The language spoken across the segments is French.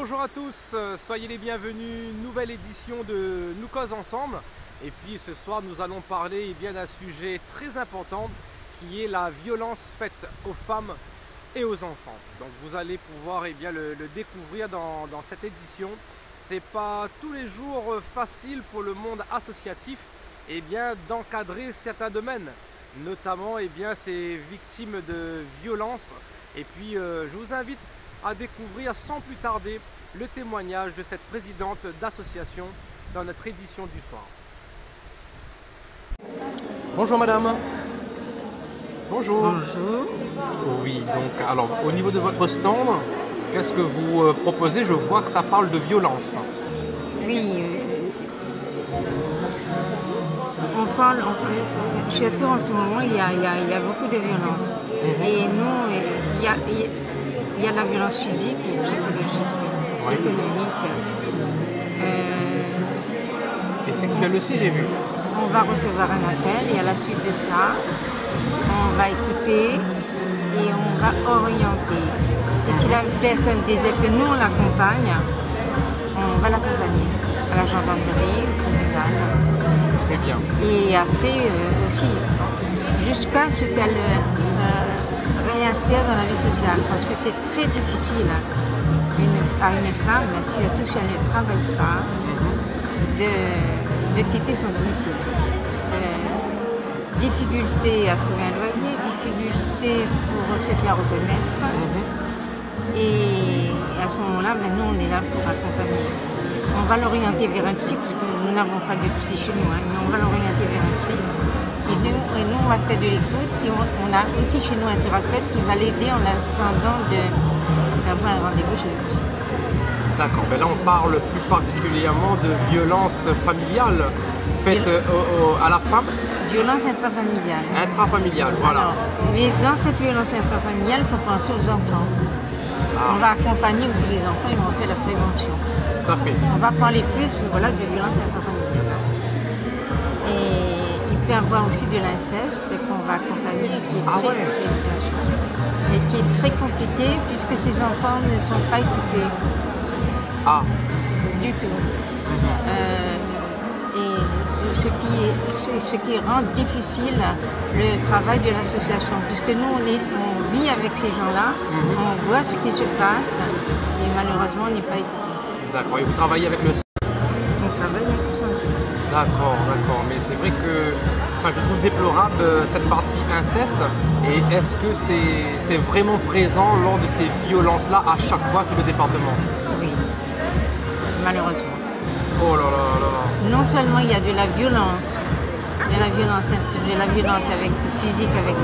bonjour à tous, soyez les bienvenus, nouvelle édition de Nous cause ensemble. Et puis ce soir nous allons parler d'un sujet très important qui est la violence faite aux femmes et aux enfants. Donc vous allez pouvoir le découvrir dans cette édition. C'est pas tous les jours facile pour le monde associatif d'encadrer certains domaines, notamment ces victimes de violences. Et puis je vous invite à découvrir sans plus tarder le témoignage de cette présidente d'association dans notre édition du soir. Bonjour madame. Bonjour. Bonjour. Oui, donc alors au niveau de votre stand, qu'est-ce que vous proposez? Je vois que ça parle de violence. Oui, on parle en fait, surtout en ce moment, il y a beaucoup de violence. Et nous, il y a la violence physique, psychologique, économique. Et sexuelle aussi, j'ai vu. On va recevoir un appel et à la suite de ça, on va écouter et on va orienter. Et si la personne désire que nous on l'accompagne, on va l'accompagner à la gendarmerie, au tribunal. Très bien. Et après aussi, jusqu'à ce qu'elle réinsère dans la vie sociale, parce que c'est très difficile à une femme, surtout si elle ne travaille pas, de quitter son domicile. Difficulté à trouver un loyer, difficulté pour se faire reconnaître. Et à ce moment-là, nous on est là pour accompagner. On va l'orienter vers un psy, parce que nous n'avons pas de psy chez nous, mais on va l'orienter vers un psy. Et nous, on va faire de l'écoute. Et on a aussi chez nous un thérapeute qui va l'aider en attendant d'avoir un rendez-vous chez le psy. D'accord, là on parle plus particulièrement de violence familiale faite à la femme. Violence intrafamiliale. Intrafamiliale, voilà. Alors, mais dans cette violence intrafamiliale, il faut penser aux enfants. On va accompagner aussi les enfants et on va faire la prévention. Tout à fait. On va parler plus de violence intrafamiliale. Et il peut y avoir aussi de l'inceste qu'on va accompagner et qui est très compliqué puisque ces enfants ne sont pas écoutés. Du tout. Et ce qui rend difficile le travail de l'association, puisque nous on vit avec ces gens-là, on voit ce qui se passe et malheureusement on n'est pas écouté. D'accord, et vous travaillez avec le... On travaille avec le centre. D'accord, mais c'est vrai que je trouve déplorable cette partie inceste. Et est-ce que c'est vraiment présent lors de ces violences-là à chaque fois sur le département? Oui, malheureusement. Oh là là là. Non seulement il y a de la violence, physique avec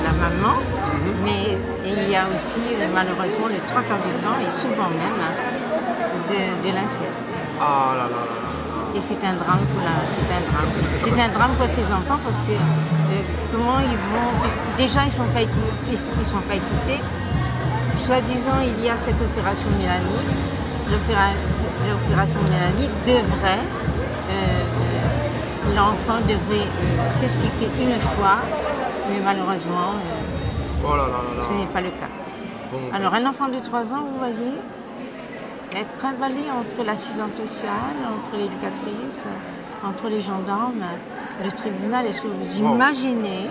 la maman, mais il y a aussi malheureusement le 3 quarts du temps et souvent même de l'inceste. Ah là là là. Et c'est un drame C'est un drame pour ces enfants parce que comment ils vont... Déjà ils sont pas écoutés. Soi-disant il y a cette opération Mélanie. L'opération Mélanie devrait, l'enfant devrait s'expliquer une fois, mais malheureusement, ce n'est pas le cas. Bon. Alors un enfant de 3 ans, vous voyez, être avalé entre l'assistante sociale, entre l'éducatrice, entre les gendarmes, le tribunal, est-ce que vous imaginez?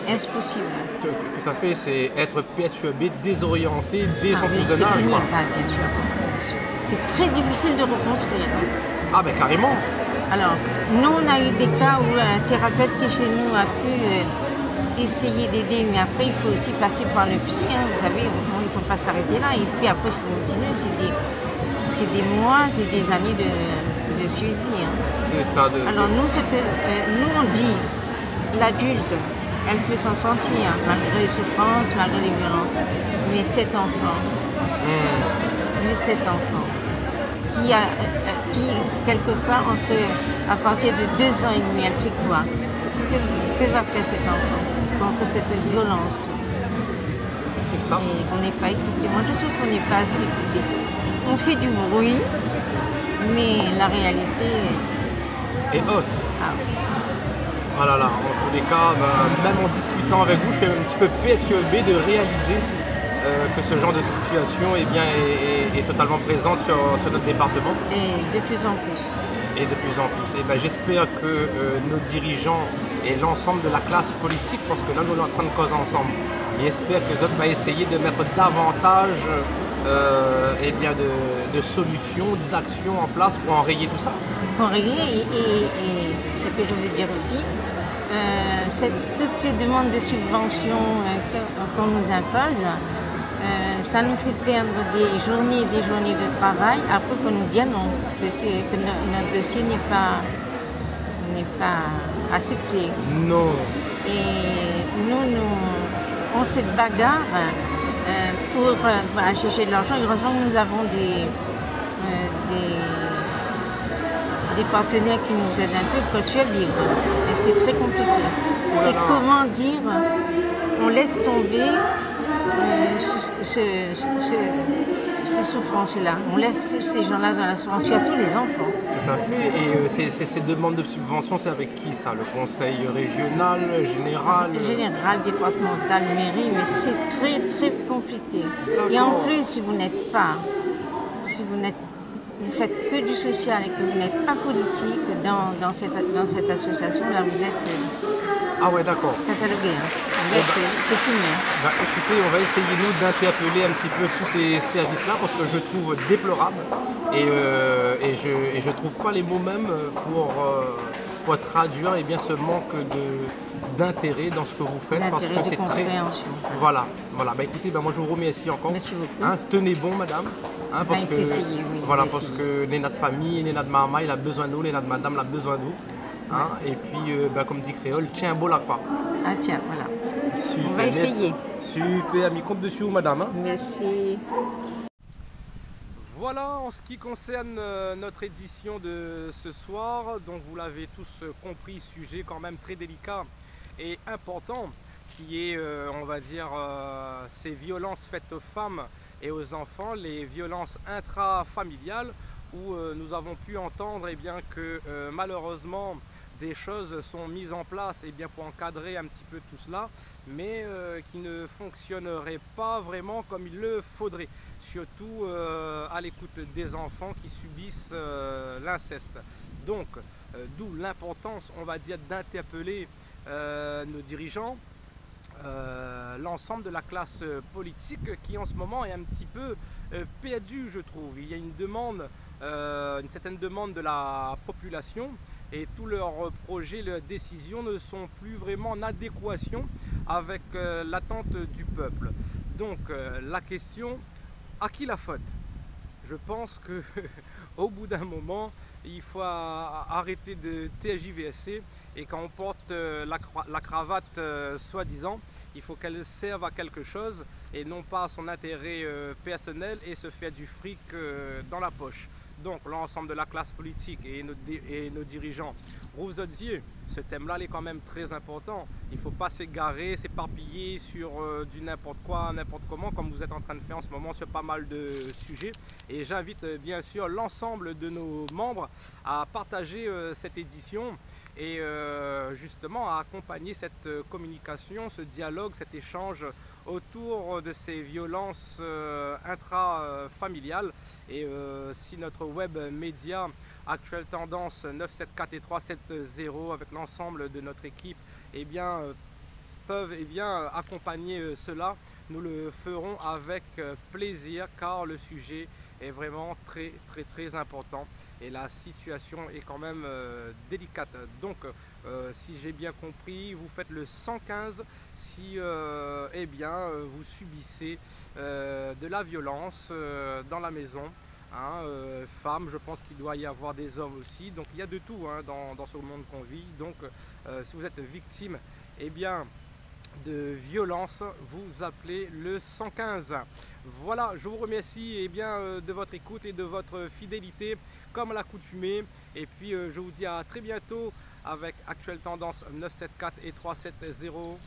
Est-ce possible? Tout à fait, c'est être perturbé, désorienté dès son plus C'est jeune âge. fini, bien sûr. C'est très difficile de reconstruire. Ah ben carrément. Alors, nous on a eu des cas où un thérapeute qui chez nous a pu essayer d'aider, mais après il faut aussi passer par le psy, vous savez, il ne faut pas s'arrêter là, et puis après il faut continuer, c'est des mois, c'est des années de suivi. C'est ça. Alors nous, nous on dit, l'adulte, elle peut s'en sortir, malgré les souffrances, malgré les violences, mais cet enfant, qui quelquefois, à partir de 2 ans et demi, elle fait quoi? Que va faire cet enfant contre cette violence? C'est ça. Et on n'est pas écouté. Moi, je trouve qu'on n'est pas assez écouté. On fait du bruit, mais la réalité est haute. Ah là là, en tous les cas, même en discutant avec vous, je suis un petit peu perturbé de réaliser que ce genre de situation eh bien, est totalement présente sur notre département. Et de plus en plus. Et de plus en plus. Et ben, j'espère que nos dirigeants et l'ensemble de la classe politique, parce que là nous sommes en train de causer ensemble, et j'espère que les autres vont essayer de mettre davantage eh bien de solutions, d'actions en place pour enrayer tout ça. Pour enrayer, et ce que je veux dire aussi, toutes ces demandes de subventions qu'on nous impose, ça nous fait perdre des journées et des journées de travail après qu'on nous dise non, que notre dossier n'est pas accepté. Non. Et nous on se bagarre pour chercher de l'argent. Heureusement que nous avons des partenaires qui nous aident un peu pour survivre. Et c'est très compliqué. Oh là Et là. comment dire, on laisse tomber ces souffrances-là. On laisse ces gens-là dans la souffrance, surtout les enfants. Tout à fait. Et ces demandes de subvention, c'est avec qui ça? Le conseil régional, général? Général, départemental, mairie, mais c'est très très compliqué. Et en plus, si vous faites que du social et que vous n'êtes pas politique dans cette association-là, vous êtes Ah ouais, d'accord. catalogué. C'est fini. Bah, écoutez, on va essayer nous d'interpeller un petit peu tous ces services-là parce que je trouve déplorable et je trouve pas les mots même pour traduire eh bien, ce manque d'intérêt dans ce que vous faites parce que c'est très... Voilà. Bah, écoutez, bah, moi je vous remercie encore. Merci beaucoup. Hein, tenez bon, madame. Hein, parce il faut que, essayer, oui, voilà, il faut parce essayer. que Néna de famille, Néna de maman, il a besoin de nous, Néna de madame, il a besoin de nous. Hein, et puis, bah, comme dit Créole, tiens un beau lac pas. Ah tiens, voilà. Super, On va essayer. Super, ami, compte dessus, madame. Hein. Merci. Voilà en ce qui concerne notre édition de ce soir. Donc vous l'avez tous compris, sujet quand même très délicat et important qui est, on va dire, ces violences faites aux femmes et aux enfants, les violences intrafamiliales où nous avons pu entendre eh bien, que malheureusement des choses sont mises en place eh bien, pour encadrer un petit peu tout cela, mais qui ne fonctionneraient pas vraiment comme il le faudrait, surtout à l'écoute des enfants qui subissent l'inceste. Donc, d'où l'importance, on va dire, d'interpeller nos dirigeants, l'ensemble de la classe politique qui en ce moment est un petit peu perdue, je trouve. Il y a une demande, une certaine demande de la population et tous leurs projets, leurs décisions ne sont plus vraiment en adéquation avec l'attente du peuple. Donc la question, à qui la faute? Je pense que au bout d'un moment, il faut arrêter de TJVSC et quand on porte la cravate soi-disant, il faut qu'elle serve à quelque chose et non pas à son intérêt personnel et se faire du fric dans la poche. Donc l'ensemble de la classe politique et nos dirigeants, vous odiez, ce thème-là est quand même très important. Il ne faut pas s'égarer, s'éparpiller sur du n'importe quoi, n'importe comment, comme vous êtes en train de faire en ce moment sur pas mal de sujets. Et j'invite bien sûr l'ensemble de nos membres à partager cette édition et justement à accompagner cette communication, ce dialogue, cet échange autour de ces violences intrafamiliales. Et si notre web média Actuelle Tendance 974 et 370 avec l'ensemble de notre équipe eh bien, peuvent accompagner cela, nous le ferons avec plaisir car le sujet est vraiment très important et la situation est quand même délicate. Donc si j'ai bien compris, vous faites le 115 si eh bien, vous subissez de la violence dans la maison. Hein, femmes, je pense qu'il doit y avoir des hommes aussi, donc il y a de tout hein, dans ce monde qu'on vit. Donc si vous êtes victime eh bien, de violence, vous appelez le 115. Voilà, je vous remercie eh bien, de votre écoute et de votre fidélité comme à l'accoutumée. Et puis je vous dis à très bientôt avec Actuelle Tendance 974 et 370.